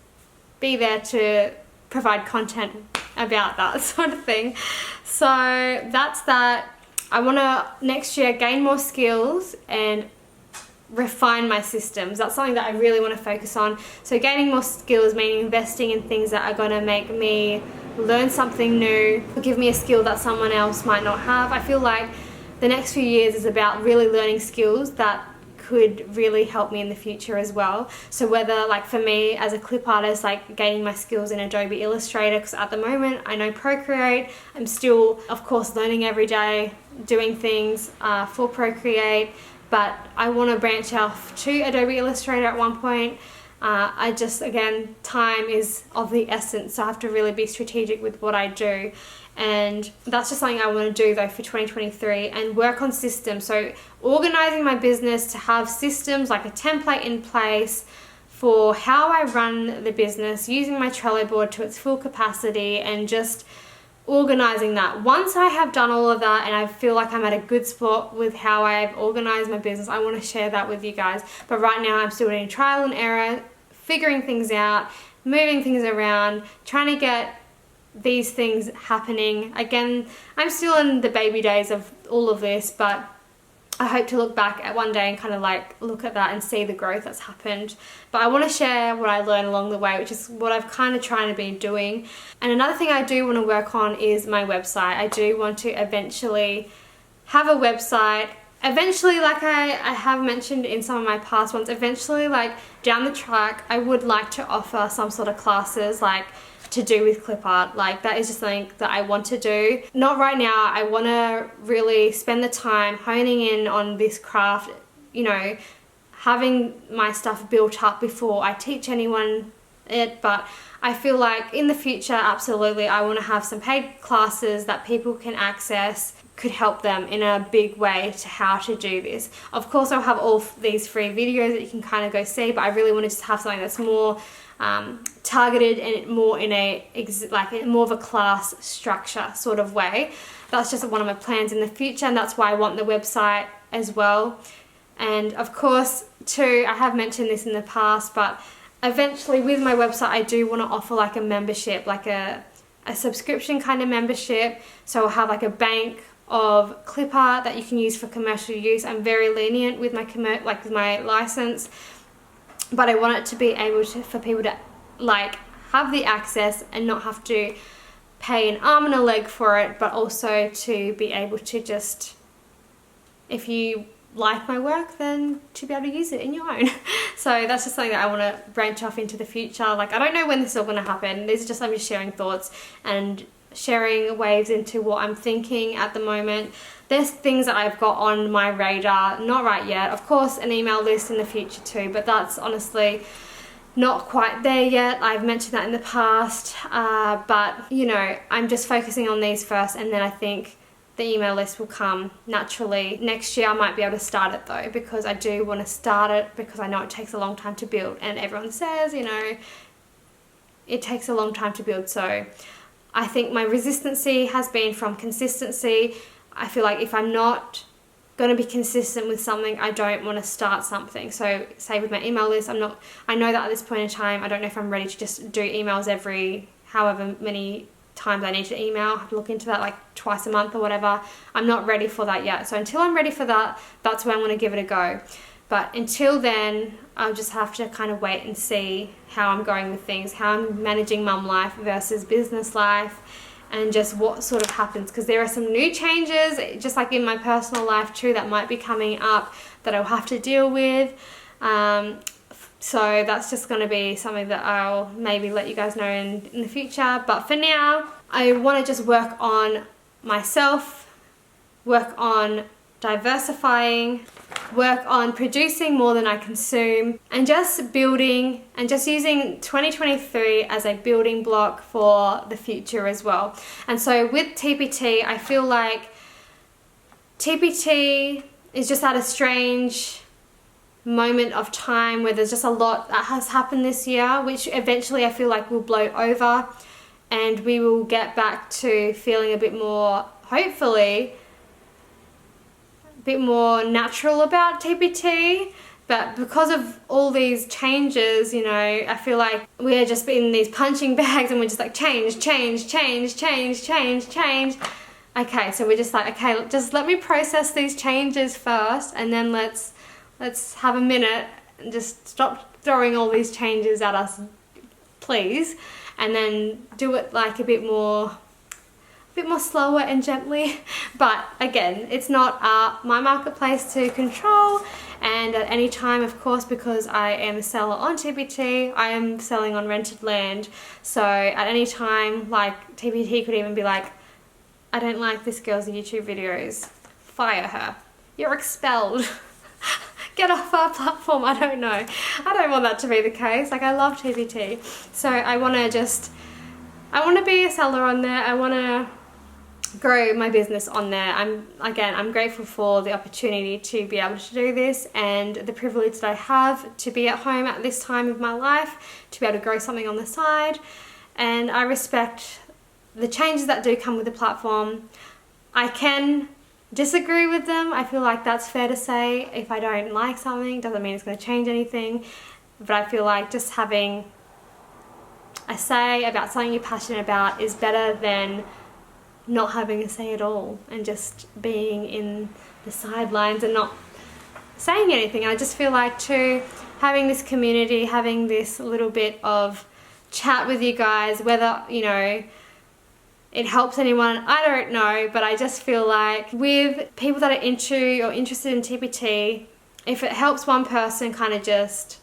be there to provide content about that sort of thing. So that's that. I want to next year gain more skills and refine my systems. That's something that I really want to focus on. So gaining more skills, meaning investing in things that are going to make me learn something new, give me a skill that someone else might not have. I feel like the next few years is about really learning skills that could really help me in the future as well. So whether like for me as a clip artist, like gaining my skills in Adobe Illustrator, because at the moment I know Procreate, I'm still of course learning every day, doing things for Procreate, but I want to branch off to Adobe Illustrator at one point. I just, again, time is of the essence, so I have to really be strategic with what I do. And that's just something I want to do though for 2023, and work on systems. So organizing my business to have systems, like a template in place for how I run the business, using my Trello board to its full capacity, and just organizing that. Once I have done all of that and I feel like I'm at a good spot with how I've organized my business, I want to share that with you guys. But right now I'm still doing trial and error, figuring things out, moving things around, trying to get these things happening. Again, I'm still in the baby days of all of this, but I hope to look back at one day and kind of like look at that and see the growth that's happened. But I want to share what I learned along the way, which is what I've kind of trying to be doing. And another thing I do want to work on is my website. I do want to eventually have a website. Eventually, like I have mentioned in some of my past ones, eventually like down the track, I would like to offer some sort of classes like to do with clip art. Like that is just something that I want to do. Not right now. I want to really spend the time honing in on this craft, you know, having my stuff built up before I teach anyone it. But I feel like in the future, absolutely, I want to have some paid classes that people can access, could help them in a big way to how to do this. Of course, I'll have all these free videos that you can kind of go see, but I really want to just have something that's more targeted and more in a more of a class structure sort of way. That's just one of my plans in the future, and that's why I want the website as well. And of course too, I have mentioned this in the past, but eventually with my website I do want to offer like a membership, like a subscription kind of membership. So I'll have like a bank of clip art that you can use for commercial use. I'm very lenient with my with my license, but I want it to be able to, for people to like have the access and not have to pay an arm and a leg for it, but also to be able to just, if you like my work, then to be able to use it in your own. So that's just something that I want to branch off into the future. Like I don't know when this is all going to happen. These are just, I'm just sharing thoughts and sharing waves into what I'm thinking at the moment. There's things that I've got on my radar, not right yet. Of course, an email list in the future too, but that's honestly not quite there yet. I've mentioned that in the past, but you know, I'm just focusing on these first, and then I think the email list will come naturally. Next year I might be able to start it though, because I do want to start it, because I know it takes a long time to build, and everyone says, you know, it takes a long time to build. So I think my resistancy has been from consistency. I feel like if I'm not going to be consistent with something, I don't want to start something. So say with my email list, I know that at this point in time, I don't know if I'm ready to just do emails every however many times I need to email. I have to look into that like twice a month or whatever. I'm not ready for that yet. So until I'm ready for that, that's when I'm going to give it a go. But until then, I'll just have to kind of wait and see how I'm going with things, how I'm managing mum life versus business life, and just what sort of happens, because there are some new changes, just like in my personal life too, that might be coming up that I'll have to deal with. So that's just going to be something that I'll maybe let you guys know in the future. But for now, I want to just work on myself, work on diversifying, work on producing more than I consume, and just building and just using 2023 as a building block for the future as well. And so with TPT, I feel like TPT is just at a strange moment of time where there's just a lot that has happened this year, which eventually I feel like will blow over, and we will get back to feeling a bit more, hopefully, a bit more natural about TPT. But because of all these changes, you know, I feel like we're just in these punching bags and we're just like change. Okay, so we're just like, okay, just let me process these changes first, and then let's have a minute and just stop throwing all these changes at us, please, and then do it like a bit more bit more slower and gently. But again, it's not my marketplace to control, and at any time, of course, because I am a seller on TPT, I am selling on rented land. So at any time, like, TPT could even be like, I don't like this girl's YouTube videos, fire her, you're expelled. Get off our platform. I don't know. I don't want that to be the case. Like, I love TPT. So I want to be a seller on there. I want to grow my business on there. I'm grateful for the opportunity to be able to do this, and the privilege that I have to be at home at this time of my life, to be able to grow something on the side. And I respect the changes that do come with the platform. I can disagree with them. I feel like that's fair to say. If I don't like something, doesn't mean it's going to change anything. But I feel like just having a say about something you're passionate about is better than not having a say at all and just being in the sidelines and not saying anything. I just feel like too, having this community, having this little bit of chat with you guys, whether, you know, it helps anyone, I don't know, but I just feel like with people that are into or interested in TPT, if it helps one person kind of just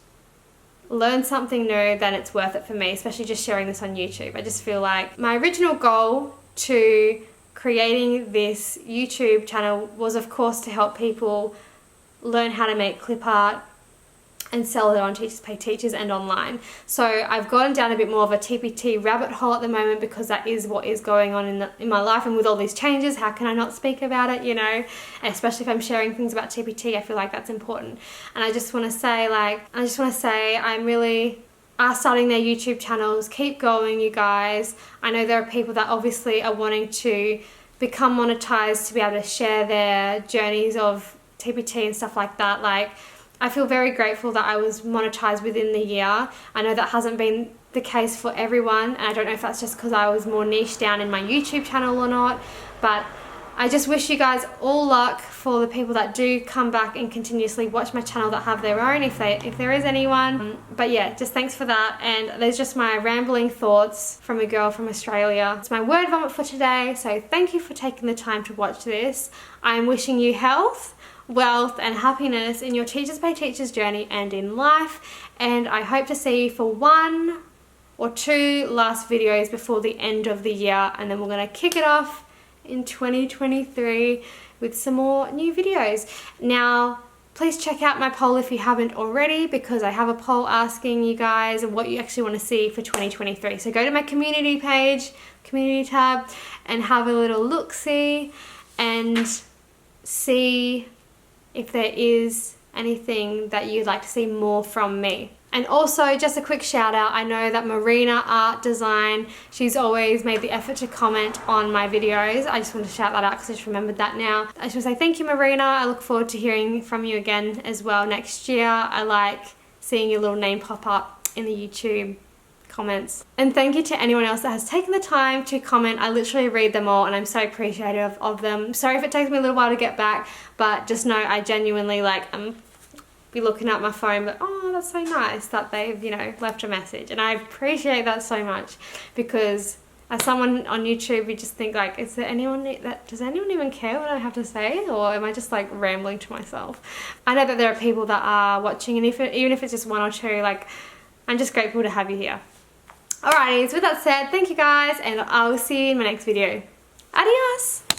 learn something new, then it's worth it for me, especially just sharing this on YouTube. I just feel like my original goal to creating this YouTube channel was, of course, to help people learn how to make clip art and sell it on Teachers Pay Teachers and online. So I've gotten down a bit more of a TPT rabbit hole at the moment, because that is what is going on in my life, and with all these changes, how can I not speak about it, you know? And especially if I'm sharing things about TPT, I feel like that's important. And I just want to say, I'm really starting their YouTube channels. Keep going, you guys. I know there are people that obviously are wanting to become monetized to be able to share their journeys of TPT and stuff like that. Like, I feel very grateful that I was monetized within the year. I know that hasn't been the case for everyone, and I don't know if that's just because I was more niche down in my YouTube channel or not, but I just wish you guys all luck for the people that do come back and continuously watch my channel that have their own, if there is anyone. But yeah, just thanks for that. And there's just my rambling thoughts from a girl from Australia. It's my word vomit for today, so thank you for taking the time to watch this. I'm wishing you health, wealth and happiness in your Teachers Pay Teachers journey and in life, and I hope to see you for 1 or 2 last videos before the end of the year, and then we're going to kick it off in 2023 with some more new videos. Now, please check out my poll if you haven't already, because I have a poll asking you guys what you actually want to see for 2023. So go to my community page, community tab, and have a little look-see and see if there is anything that you'd like to see more from me. And also, just a quick shout out, I know that Marina Art Design, she's always made the effort to comment on my videos. I just want to shout that out because I just remembered that now. I just want to say thank you, Marina. I look forward to hearing from you again as well next year. I like seeing your little name pop up in the YouTube comments. And thank you to anyone else that has taken the time to comment. I literally read them all and I'm so appreciative of them. Sorry if it takes me a little while to get back, but just know I genuinely be looking at my phone, but oh, that's so nice that they've, you know, left a message. And I appreciate that so much, because as someone on YouTube, you just think like, does anyone even care what I have to say, or am I just like rambling to myself? I know that there are people that are watching, and even if it's just 1 or 2, like, I'm just grateful to have you here. Alrighty, so with that said, thank you guys, and I will see you in my next video. Adios!